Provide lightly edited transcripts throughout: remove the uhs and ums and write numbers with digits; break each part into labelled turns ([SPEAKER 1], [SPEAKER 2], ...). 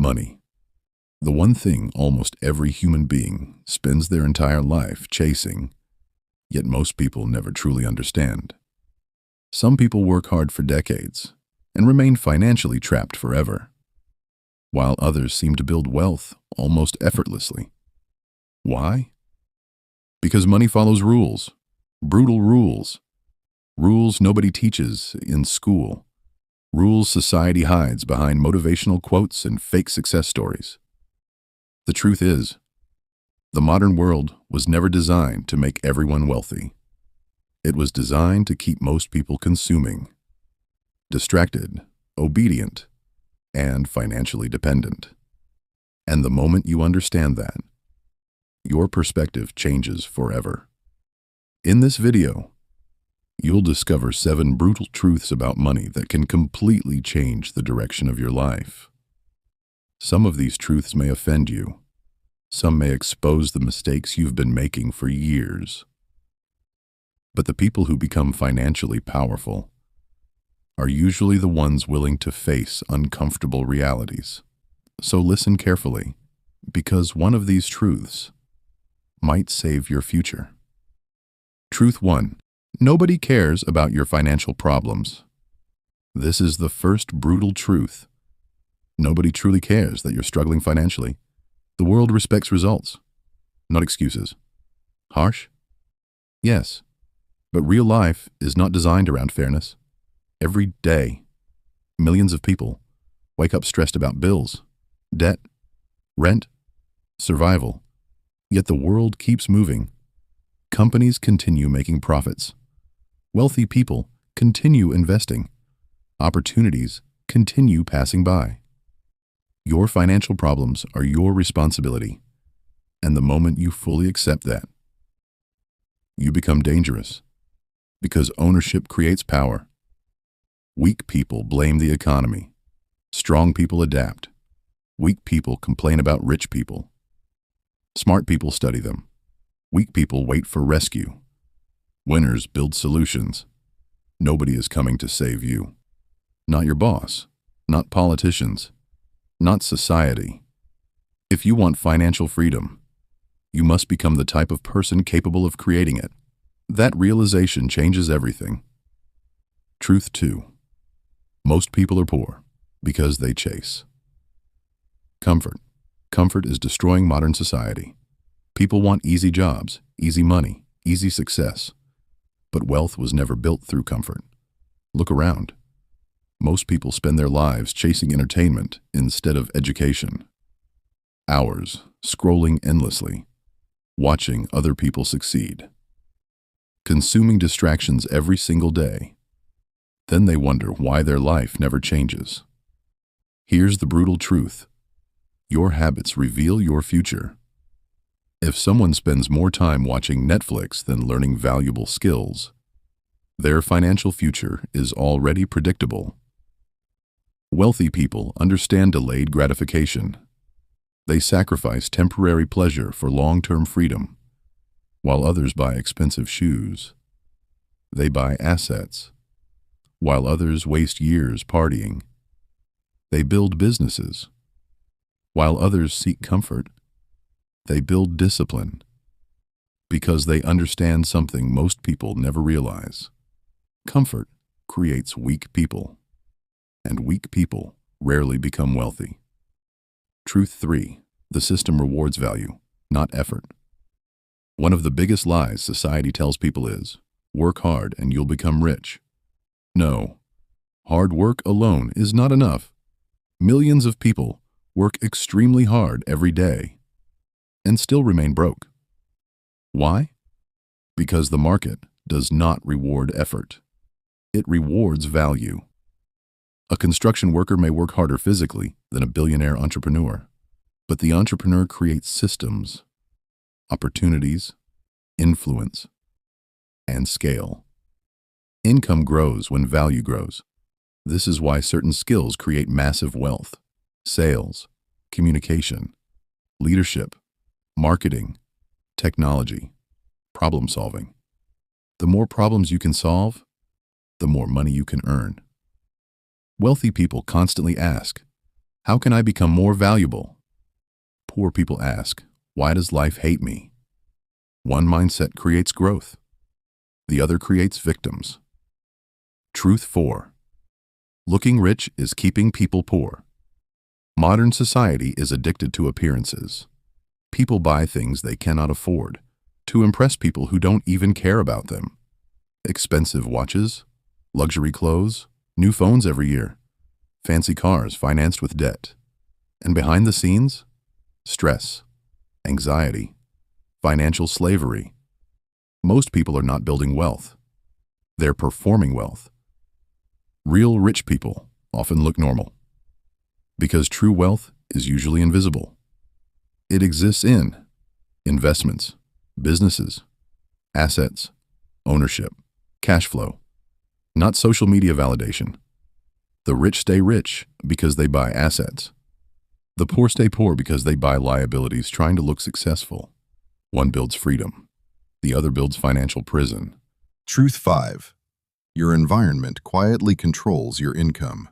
[SPEAKER 1] Money. The one thing almost every human being spends their entire life chasing, yet most people never truly understand. Some people work hard for decades and remain financially trapped forever, while others seem to build wealth almost effortlessly. Why? Because money follows rules, brutal rules, rules nobody teaches in school, rules society hides behind motivational quotes and fake success stories. The truth is, the modern world was never designed to make everyone wealthy. It was designed to keep most people consuming, distracted, obedient, and financially dependent. And the moment you understand that, your perspective changes forever. In this video, you'll discover 7 brutal truths about money that can completely change the direction of your life. Some of these truths may offend you. Some may expose the mistakes you've been making for years. But the people who become financially powerful are usually the ones willing to face uncomfortable realities. So listen carefully, because one of these truths might save your future. Truth 1. Nobody cares about your financial problems. This is the first brutal truth. Nobody truly cares that you're struggling financially. The world respects results, not excuses. Harsh? Yes. But real life is not designed around fairness. Every day, millions of people wake up stressed about bills, debt, rent, survival. Yet the world keeps moving. Companies continue making profits. Wealthy people continue investing. Opportunities continue passing by. Your financial problems are your responsibility. And the moment you fully accept that, you become dangerous. Because ownership creates power. Weak people blame the economy. Strong people adapt. Weak people complain about rich people. Smart people study them. Weak people wait for rescue. Winners build solutions. Nobody is coming to save you. Not your boss. Not politicians. Not society. If you want financial freedom, you must become the type of person capable of creating it. That realization changes everything. Truth 2. Most people are poor because they chase comfort. Comfort is destroying modern society. People want easy jobs, easy money, easy success. But wealth was never built through comfort. Look around. Most people spend their lives chasing entertainment instead of education. Hours scrolling endlessly, watching other people succeed. Consuming distractions every single day. Then they wonder why their life never changes. Here's the brutal truth. Your habits reveal your future. If someone spends more time watching Netflix than learning valuable skills, their financial future is already predictable. Wealthy people understand delayed gratification. They sacrifice temporary pleasure for long-term freedom. While others buy expensive shoes, they buy assets. While others waste years partying, they build businesses. While others seek comfort, they build discipline. Because they understand something most people never realize. Comfort creates weak people, and weak people rarely become wealthy. Truth 3. The system rewards value, not effort. One of the biggest lies society tells people is, work hard and you'll become rich. No, hard work alone is not enough. Millions of people work extremely hard every day and still remain broke. Why? Because the market does not reward effort. It rewards value. A construction worker may work harder physically than a billionaire entrepreneur, but the entrepreneur creates systems, opportunities, influence, and scale. Income grows when value grows. This is why certain skills create massive wealth. Sales, communication, leadership, marketing, technology, problem solving. The more problems you can solve, the more money you can earn. Wealthy people constantly ask, How can I become more valuable? Poor people ask, why does life hate me? One mindset creates growth. The other creates victims. Truth 4. Looking rich is keeping people poor. Modern society is addicted to appearances. People buy things they cannot afford to impress people who don't even care about them. Expensive watches, luxury clothes, new phones every year, fancy cars financed with debt. And behind the scenes, stress, anxiety, financial slavery. Most people are not building wealth. They're performing wealth. Real rich people often look normal, because true wealth is usually invisible. It exists in investments, businesses, assets, ownership, cash flow, not social media validation. The rich stay rich because they buy assets. The poor stay poor because they buy liabilities trying to look successful. One builds freedom. The other builds financial prison.
[SPEAKER 2] Truth 5. Your environment quietly controls your income.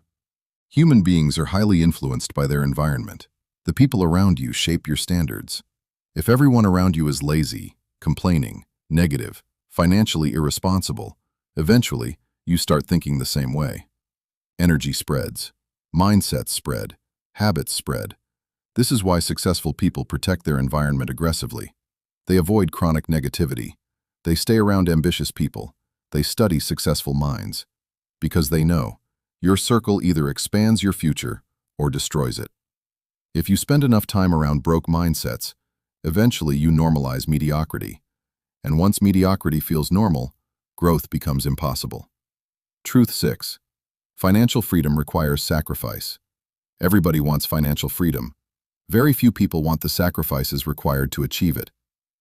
[SPEAKER 2] Human beings are highly influenced by their environment. The people around you shape your standards. If everyone around you is lazy, complaining, negative, financially irresponsible, eventually you start thinking the same way. Energy spreads. Mindsets spread. Habits spread. This is why successful people protect their environment aggressively. They avoid chronic negativity. They stay around ambitious people. They study successful minds. Because they know, your circle either expands your future or destroys it. If you spend enough time around broke mindsets, eventually you normalize mediocrity. And once mediocrity feels normal, growth becomes impossible. Truth 6. Financial freedom requires sacrifice. Everybody wants financial freedom. Very few people want the sacrifices required to achieve it.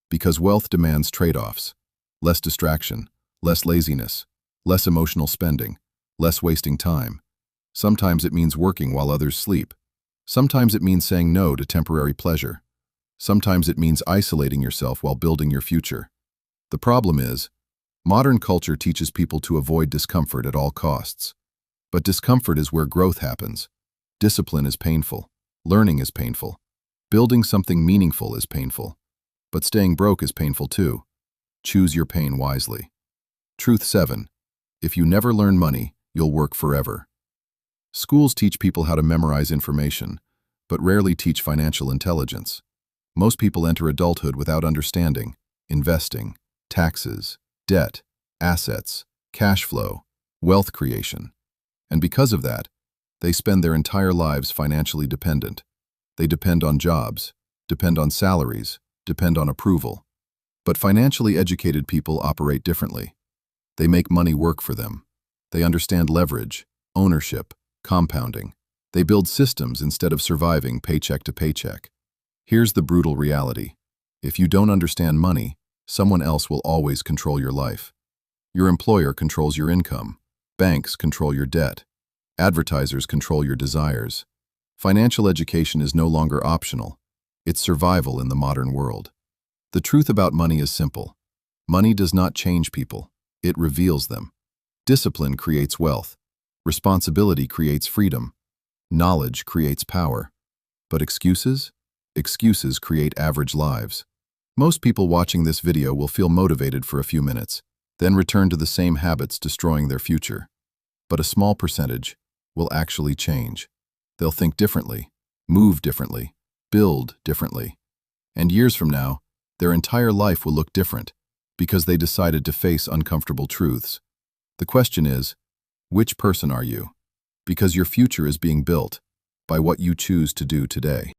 [SPEAKER 2] Because wealth demands trade-offs. Less distraction, less laziness, less emotional spending, less wasting time. Sometimes it means working while others sleep. Sometimes it means saying no to temporary pleasure. Sometimes it means isolating yourself while building your future. The problem is, modern culture teaches people to avoid discomfort at all costs. But discomfort is where growth happens. Discipline is painful. Learning is painful. Building something meaningful is painful. But staying broke is painful too. Choose your pain wisely. Truth 7. If you never learn money, you'll work forever. Schools teach people how to memorize information, but rarely teach financial intelligence. Most people enter adulthood without understanding investing, taxes, debt, assets, cash flow, wealth creation. And because of that, they spend their entire lives financially dependent. They depend on jobs, depend on salaries, depend on approval. But financially educated people operate differently. They make money work for them. They understand leverage, ownership, compounding. They build systems instead of surviving paycheck to paycheck. Here's the brutal reality. If you don't understand money, someone else will always control your life. Your employer controls your income. Banks control your debt. Advertisers control your desires. Financial education is no longer optional. It's survival in the modern world. The truth about money is simple. Money does not change people. It reveals them. Discipline creates wealth. Responsibility creates freedom. Knowledge creates power. But excuses? Excuses create average lives. Most people watching this video will feel motivated for a few minutes, then return to the same habits destroying their future. But a small percentage will actually change. They'll think differently, move differently, build differently. And years from now, their entire life will look different because they decided to face uncomfortable truths. The question is, which person are you? Because your future is being built by what you choose to do today.